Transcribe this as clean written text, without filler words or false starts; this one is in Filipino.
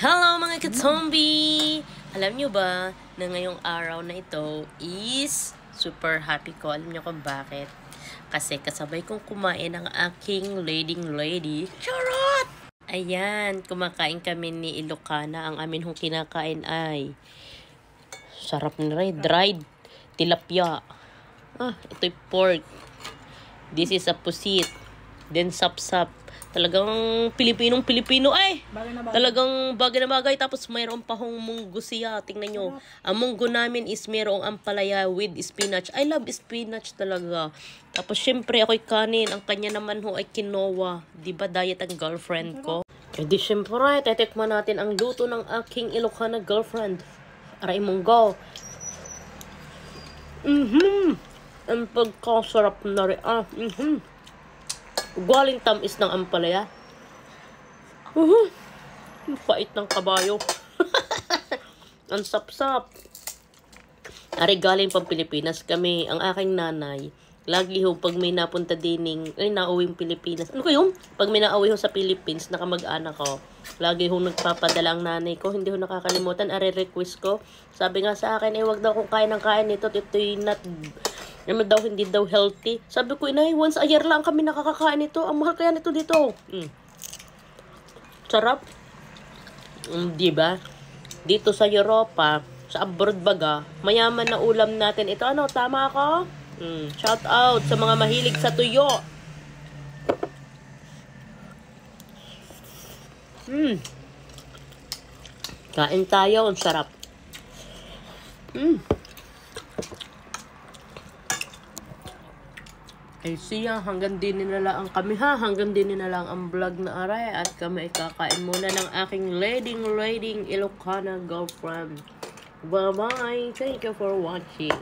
Hello mga ka-zombie! Alam nyo ba na ngayong araw na ito is super happy ko. Alam nyo kung bakit? Kasi kasabay kong kumain ang aking lady. Charot! Ayan, kumakain kami ni Ilocana. Ang amin hong kinakain ay sarap na rin, dried tilapia. Ito'y pork. This is a pusit. Then sapsap. Talagang Pilipinong-Pilipino ay. Talagang bagay na bagay. Tapos mayroon pa hong munggo siya. Tingnan nyo. Ang munggo namin is mayroong ampalaya with spinach. I love spinach talaga. Tapos syempre ako'y kanin. Ang kanya naman ho ay quinoa. Diba diet ang girlfriend ko? E di syempre, tetekman natin ang luto ng aking Ilocana girlfriend. Aray munggo. Ang pagkasarap na rin. Galing tamis ng ampalaya. Ang pait ng kabayo. Ang sapsap. Ari galing pang Pilipinas kami. Ang aking nanay, lagi ho pag may napunta dining, ay nauwing Pilipinas. Ano kayo? Pag may nauwi ho sa Philippines, nakamag-anak ko, lagi ho nagpapadala ang nanay ko. Hindi ho nakakalimutan. Ari request ko. Sabi nga sa akin, wag daw kung kain ng kain nito. Ito'y not... daw, hindi daw healthy. Sabi ko, inay, once a year lang kami nakakakain ito. Ang mahal kaya nito dito. Sarap. Diba? Dito sa Europa, sa abroad baga, mayaman na ulam natin ito. Ano, tama ako? Shout out sa mga mahilig sa tuyo. Kain tayo. Ang sarap. Ay siya, hanggang din nila ang kami ha. Hanggang din nila ang vlog na aray. At kami ay kakain muna ng aking lading Ilocana girlfriend. Bye-bye. Thank you for watching.